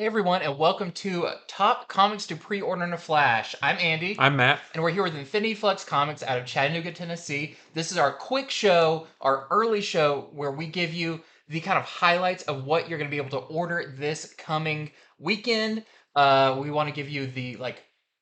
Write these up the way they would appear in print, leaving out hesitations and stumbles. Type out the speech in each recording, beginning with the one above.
Hey everyone, and welcome to Top Comics to Pre-Order in a Flash. I'm Andy, I'm Matt. and we're here with Infinity Flux Comics out of Chattanooga, Tennessee. This is our quick show, our early show, where we give you the kind of highlights of what you're going to be able to order this coming weekend. We want to give you the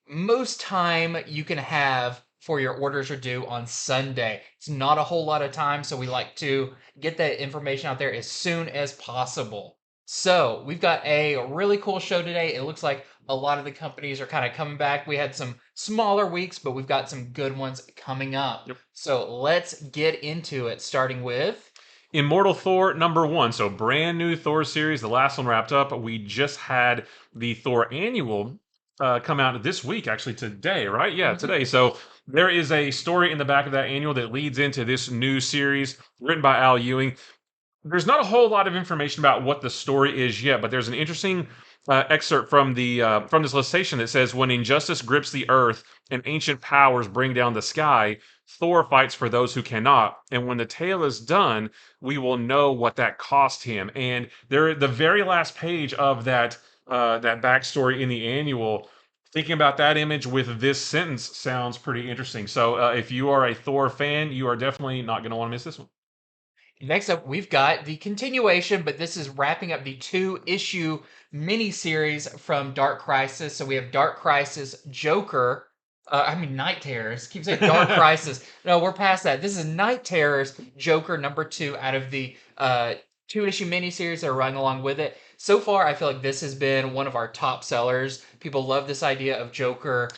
most time you can have for your orders are due on Sunday. It's not a whole lot of time, so we like to get that information out there as soon as possible. So we've got a really cool show today. It looks like a lot of the companies are kind of coming back. We had some smaller weeks, but we've got some good ones coming up. Yep. So let's get into it, starting with Immortal Thor #1. So brand new Thor series. The last one wrapped up. We just had the Thor annual come out this week, actually today, right? Yeah, today. So there is a story in the back of that annual that leads into this new series written by Al Ewing. There's not a whole lot of information about what the story is yet, but there's an interesting excerpt from this illustration that says, "When injustice grips the earth and ancient powers bring down the sky, Thor fights for those who cannot. And when the tale is done, we will know what that cost him." And there, the very last page of that backstory in the annual. Thinking about that image with this sentence sounds pretty interesting. So, if you are a Thor fan, you are definitely not going to want to miss this one. next up, we've got the continuation, but this is wrapping up the two-issue miniseries from Dark Crisis. So we have Dark Crisis Joker. Night Terrors. Keep saying Dark Crisis. No, we're past that. This is Night Terrors Joker #2 out of the two-issue miniseries that are running along with it. So far, I feel like this has been one of our top sellers. People love this idea of Joker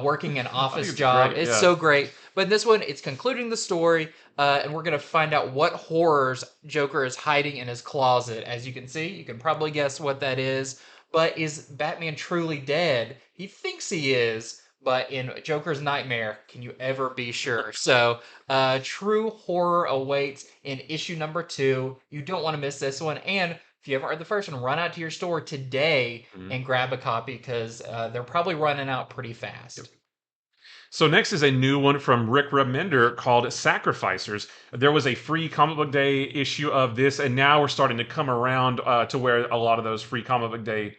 working an office it's job. great, It's yeah. so great. But in this one, it's concluding the story, and we're going to find out what horrors Joker is hiding in his closet. As you can see, you can probably guess what that is. But is Batman truly dead? He thinks he is, but in Joker's nightmare, can you ever be sure? So, true horror awaits in issue #2. You don't want to miss this one. And if you haven't read the first one, run out to your store today Mhm. and grab a copy because they're probably running out pretty fast. So next is a new one from Rick Remender called Sacrificers. There was a free comic book day issue of this, and now we're starting to come around to where a lot of those free comic book day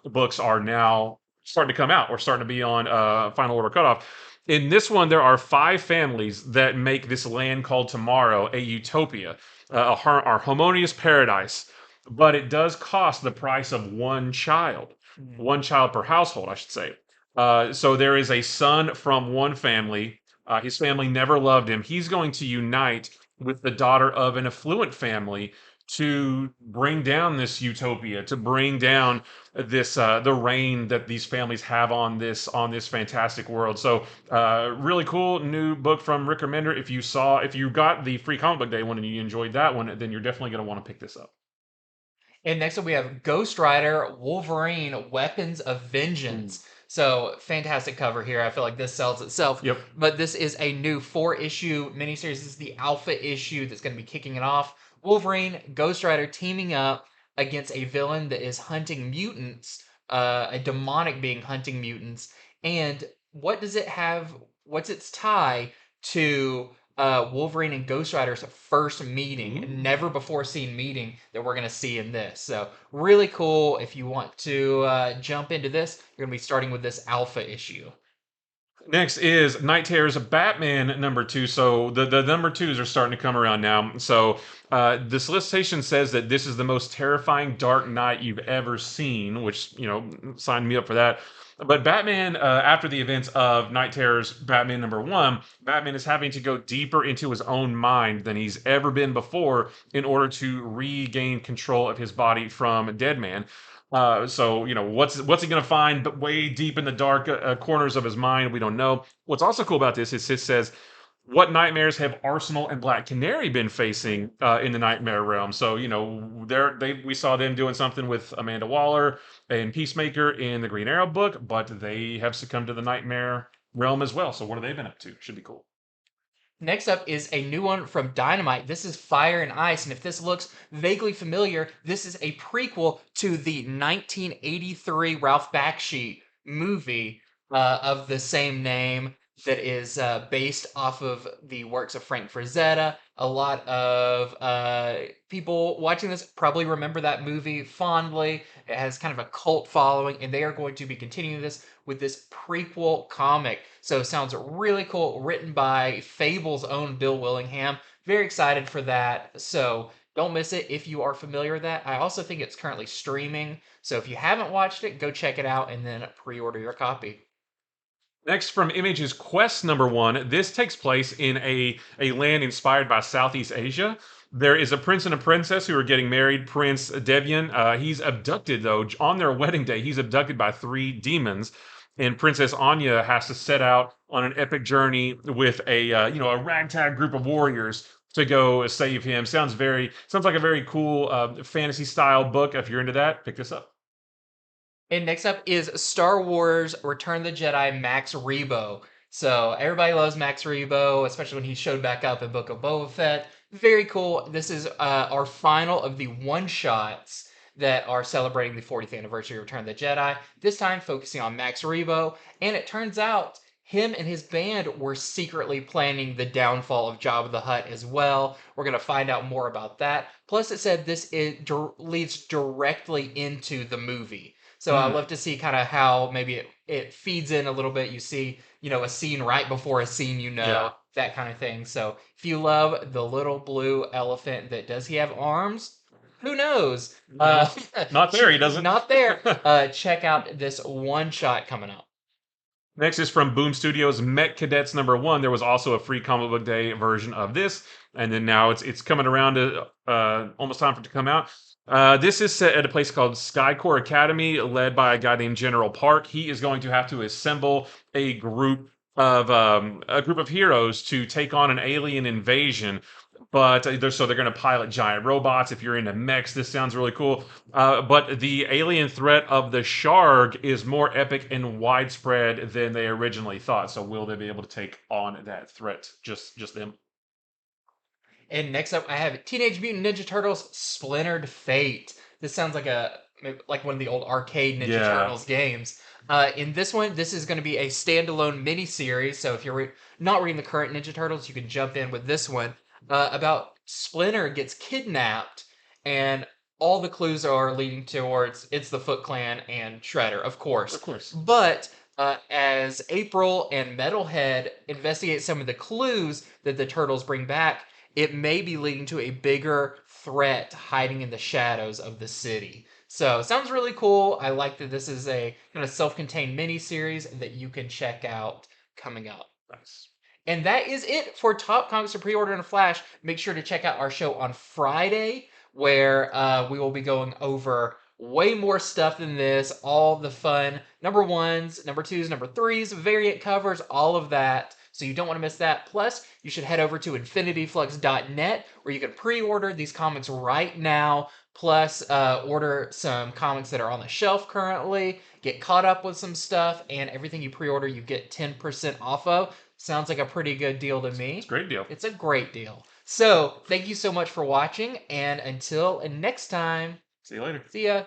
books are now starting to come out or starting to be on final order cutoff. In this one, there are 5 families that make this land called Tomorrow a utopia, a harmonious paradise. But it does cost the price of one child per household, I should say. So there is a son from one family. His family never loved him. He's going to unite with the daughter of an affluent family to bring down this utopia, to bring down this the reign that these families have on this fantastic world. So really cool new book from Rick Remender. If you got the free comic book day one and you enjoyed that one, then you're definitely going to want to pick this up. And next up, we have Ghost Rider Wolverine Weapons of Mm. Vengeance. So, fantastic cover here. I feel like this sells itself. Yep. But this is a new 4-issue miniseries. This is the alpha issue that's going to be kicking it off. Wolverine, Ghost Rider teaming up against a villain that is hunting mutants, a demonic being hunting mutants. And what does it have? What's its tie to Wolverine and Ghost Rider's first meeting, Ooh. never before seen meeting that we're going to see in this. So, really cool. If you want to jump into this, you're going to be starting with this alpha issue. Next is Night Terror's Batman #2. So the number twos are starting to come around now. So the solicitation says that this is the most terrifying Dark Knight you've ever seen, which, signed me up for that. But Batman, after the events of Night Terror's Batman #1, Batman is having to go deeper into his own mind than he's ever been before in order to regain control of his body from Deadman. So what's he gonna find? But way deep in the dark corners of his mind, we don't know. What's also cool about this is it says, "What nightmares have Arsenal and Black Canary been facing in the nightmare realm?" So we saw them doing something with Amanda Waller and Peacemaker in the Green Arrow book, but they have succumbed to the nightmare realm as well. So what have they been up to? Should be cool. Next up is a new one from Dynamite. This is Fire and Ice, and if this looks vaguely familiar, this is a prequel to the 1983 Ralph Bakshi movie of the same name. that is based off of the works of Frank Frazetta. A lot of people watching this probably remember that movie fondly. It has kind of a cult following, and they are going to be continuing this with this prequel comic. So it sounds really cool, written by Fable's own Bill Willingham. Very excited for that. So don't miss it if you are familiar with that. I also think it's currently streaming. So if you haven't watched it, go check it out and then pre-order your copy. Next from Image's Quest #1, this takes place in a land inspired by Southeast Asia. There is a prince and a princess who are getting married. Prince Devian, he's abducted though. On their wedding day, he's abducted by 3 demons, and Princess Anya has to set out on an epic journey with a ragtag group of warriors to go save him. Sounds like a very cool fantasy style book. If you're into that, pick this up. And next up is Star Wars Return of the Jedi Max Rebo. So everybody loves Max Rebo, especially when he showed back up in Book of Boba Fett. Very cool. This is our final of the one-shots that are celebrating the 40th anniversary of Return of the Jedi. This time focusing on Max Rebo. And it turns out him and his band were secretly planning the downfall of Jabba the Hutt as well. We're going to find out more about that. Plus, it said leads directly into the movie. So I Mm, love to see kind of how maybe it feeds in a little bit. You see, a scene right before a scene, yeah. that kind of thing. So if you love the little blue elephant that does he have arms? Who knows? No, not there. He doesn't. Not there. Check out this one shot coming up. Next is from Boom Studios, Met Cadets #1. There was also a free comic book day version of this, and then now it's coming around to almost time for it to come out. This is set at a place called Skycore Academy, led by a guy named General Park. He is going to have to assemble a group of heroes to take on an alien invasion. But they're going to pilot giant robots. If you're into mechs, this sounds really cool. But the alien threat of the Sharg is more epic and widespread than they originally thought. So will they be able to take on that threat? Just them? And next up, I have Teenage Mutant Ninja Turtles Splintered Fate. This sounds like one of the old arcade Ninja Yeah. Turtles games. In this one, this is going to be a standalone mini series. So if you're not reading the current Ninja Turtles, you can jump in with this one. About Splinter gets kidnapped, and all the clues are leading towards it's the Foot Clan and Shredder, of course. Of course. But as April and Metalhead investigate some of the clues that the Turtles bring back, it may be leading to a bigger threat hiding in the shadows of the city. So, sounds really cool. I like that this is a kind of self-contained mini-series that you can check out coming up. Nice. And that is it for Top Comics to pre-order in a flash. Make sure to check out our show on Friday, where we will be going over way more stuff than this. All the fun number ones, number twos, number threes, variant covers, all of that. So you don't want to miss that. Plus, you should head over to infinityflux.net where you can pre-order these comics right now. Plus, order some comics that are on the shelf currently. Get caught up with some stuff, and everything you pre-order, you get 10% off of. Sounds like a pretty good deal to me. It's a great deal. It's a great deal. So, thank you so much for watching, and until next time, See you later. see ya.